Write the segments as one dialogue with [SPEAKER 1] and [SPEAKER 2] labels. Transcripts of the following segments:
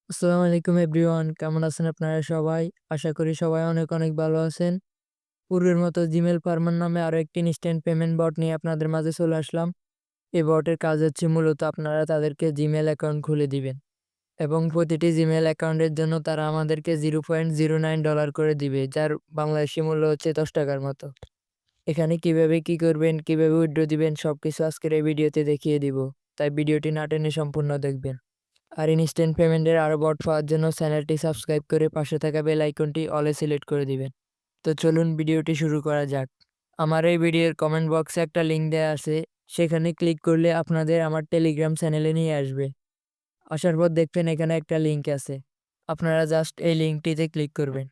[SPEAKER 1] আসসালামু আলাইকুম এভরিওয়ান। কেমন আছেন আপনারা সবাই? আশা করি সবাই অনেক, অনেক ভালো আছেন। পূর্বের মতো জিমেইল ফার্মার নামে আরো একটি ইনস্ট্যান্ট পেমেন্ট বট নিয়ে আপনাদের মাঝে চলে আসলাম। এই বটের কাজ হচ্ছে মূলত আপনারা তাদেরকে জিমেইল অ্যাকাউন্ট খুলে দিবেন এবং প্রতিটি জিমেইল অ্যাকাউন্টের জন্য তারা আমাদেরকে $0.09 করে দিবে, যার বাংলাদেশী মূল্য হচ্ছে ৳10 মতো। এখানে কিভাবে কি করবেন, কিভাবে উইথড্র দিবেন সবকিছু আজকের এই ভিডিওতে দেখিয়ে দিব। তাই ভিডিওটি না টেনে সম্পূর্ণ দেখবেন। আর ইনস্ট্যান্ট পেমেন্টের আরও বট পাওয়ার জন্য চ্যানেলটি সাবস্ক্রাইব করে পাশে থাকা বেল আইকনটি অলে সিলেক্ট করে দিবেন। তো চলুন ভিডিওটি শুরু করা যাক। আমার এই ভিডিওর কমেন্ট বক্সে একটা লিঙ্ক দেয়া আছে। সেখানে ক্লিক করলে আপনাদের আমার টেলিগ্রাম চ্যানেলে নিয়ে আসবে। আসার পর দেখবেন এখানে একটা লিঙ্ক আছে। আপনারা জাস্ট এই লিঙ্কটিতে ক্লিক করবেন।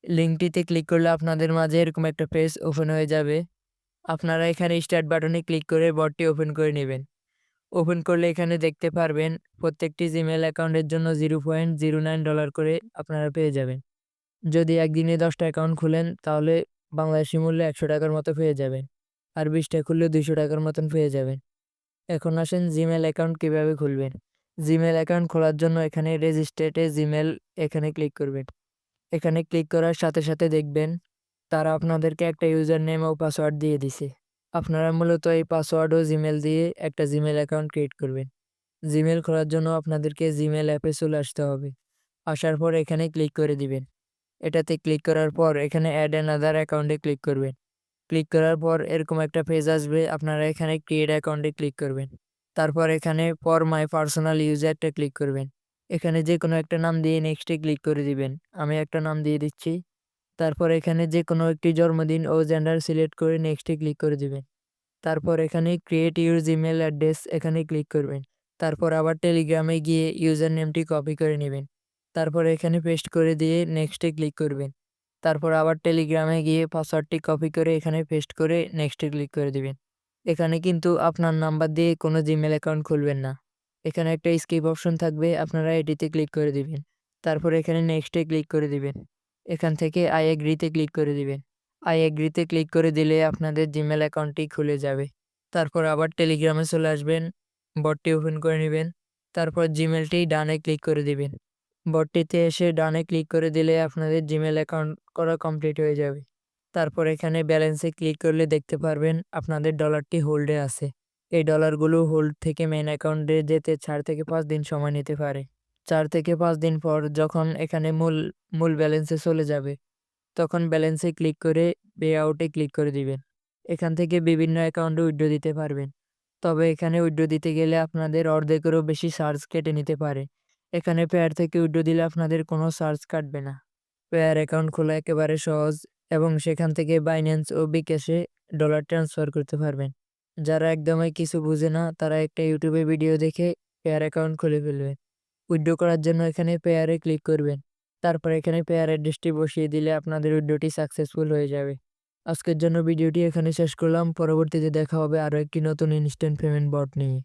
[SPEAKER 1] লিঙ্কটিতে ক্লিক করলে আপনাদের মাঝে এরকম একটা পেজ ওপেন হয়ে যাবে। আপনারা এখানে স্টার্ট বাটনে ক্লিক করে বটটি ওপেন করে নেবেন। ওপেন করলে এখানে দেখতে পারবেন প্রত্যেকটি জিমেইল অ্যাকাউন্টের জন্য $0.09 করে আপনারা পেয়ে যাবেন। যদি একদিনে 10টা অ্যাকাউন্ট খুলেন তাহলে বাংলাদেশি মূল্যে ৳100 মতো পেয়ে যাবেন। আর 20টা খুললে ৳200 মতন পেয়ে যাবেন। এখন আসেন জিমেইল অ্যাকাউন্ট কিভাবে খুলবেন। জিমেইল অ্যাকাউন্ট খোলার জন্য এখানে রেজিস্ট্রেট এ জিমেইল এখানে ক্লিক করবেন। এখানে ক্লিক করার সাথে, সাথে দেখবেন তারা আপনাদেরকে একটা ইউজার নেম ও পাসওয়ার্ড দিয়ে দিছে। আপনারা মূলত এই পাসওয়ার্ড ও জিমেইল দিয়ে একটা জিমেইল অ্যাকাউন্ট ক্রিয়েট করবেন। জিমেইল খোলার জন্য আপনাদেরকে জিমেইল অ্যাপে চলে আসতে হবে। আসার পর এখানে ক্লিক করে দিবেন। এটাতে ক্লিক করার পর এখানে অ্যাড অ্যানাদার অ্যাকাউন্টে ক্লিক করবেন। ক্লিক করার পর এরকম একটা পেজ আসবে। আপনারা এখানে ক্রিয়েট অ্যাকাউন্টে ক্লিক করবেন। তারপর এখানে ফর মাই পার্সোনাল ইউজারটা ক্লিক করবেন। এখানে যেকোনো একটা নাম দিয়ে নেক্সটে ক্লিক করে দিবেন। আমি একটা নাম দিয়ে দিচ্ছি। তারপর এখানে যেকোনো একটি জন্মদিন ও জেন্ডার সিলেক্ট করে নেক্সটে ক্লিক করে দিবেন। তারপর এখানে ক্রিয়েট ইউর জিমেইল অ্যাড্রেস এখানে ক্লিক করবেন। তারপর আবার টেলিগ্রামে গিয়ে ইউজার নেমটি কপি করে নেবেন। তারপর এখানে পেস্ট করে দিয়ে নেক্সটে ক্লিক করবেন। তারপর আবার টেলিগ্রামে গিয়ে পাসওয়ার্ডটি কপি করে এখানে পেস্ট করে নেক্সটে ক্লিক করে দিবেন। এখানে কিন্তু আপনার নাম্বার দিয়ে কোনো জিমেইল অ্যাকাউন্ট খুলবেন না। এখানে একটা স্কিপ অপশন থাকবে, আপনারা এটিতে ক্লিক করে দিবেন। তারপর এখানে নেক্সটে ক্লিক করে দিবেন। এখান থেকে আই এগ্রি তে ক্লিক করে দিবেন। আই এগ্রি তে ক্লিক করে দিলে আপনাদের জিমেইল অ্যাকাউন্টটি খুলে যাবে। তারপর আবার টেলিগ্রামে চলে আসবেন। বটটি ওপেন করে নিবেন। তারপর জিমেইলটি ডানে ক্লিক করে দিবেন। বটটিতে এসে ডানে ক্লিক করে দিলে আপনাদের জিমেইল অ্যাকাউন্ট করা কমপ্লিট হয়ে যাবে। তারপর এখানে ব্যালেন্সে ক্লিক করলে দেখতে পারবেন আপনাদের ডলারটি হোল্ডে আছে। এই ডলারগুলো হোল্ড থেকে মেইন অ্যাকাউন্টে যেতে 4 থেকে 5 দিন সময় নিতে পারে। 4 থেকে 5 দিন পর যখন এখানে মূল ব্যালেন্সে চলে যাবে, তখন ব্যালেন্সে ক্লিক করে পে আউটে ক্লিক করে দিবেন। এখান থেকে বিভিন্ন অ্যাকাউন্টে উইথড্র দিতে পারবেন। তবে এখানে উইথড্র দিতে গেলে আপনাদের অর্ধেকেরও বেশি চার্জ কেটে নিতে পারে। এখানে পেয়ার থেকে উইথড্র দিলে আপনাদের কোনো চার্জ কাটবে না। পেয়ার অ্যাকাউন্ট খোলা একেবারে সহজ এবং সেখান থেকে বাইন্যান্স ও বিকাশে ডলার ট্রান্সফার করতে পারবেন। যারা একদমই কিছু বুঝে না তারা একটা ইউটিউবে ভিডিও দেখে পেয়ার অ্যাকাউন্ট খুলে ফেলবেন। উইথড্র করার জন্য এখানে পেয়ারে ক্লিক করবেন। তারপর এখানে পেয়ার অ্যাড্রেসটি বসিয়ে দিলে আপনাদের উইথড্রটি সাকসেসফুল হয়ে যাবে। আজকের জন্য ভিডিওটি এখানে শেষ করলাম। পরবর্তীতে দেখা হবে আরও একটি নতুন ইনস্ট্যান্ট পেমেন্ট বট নিয়ে।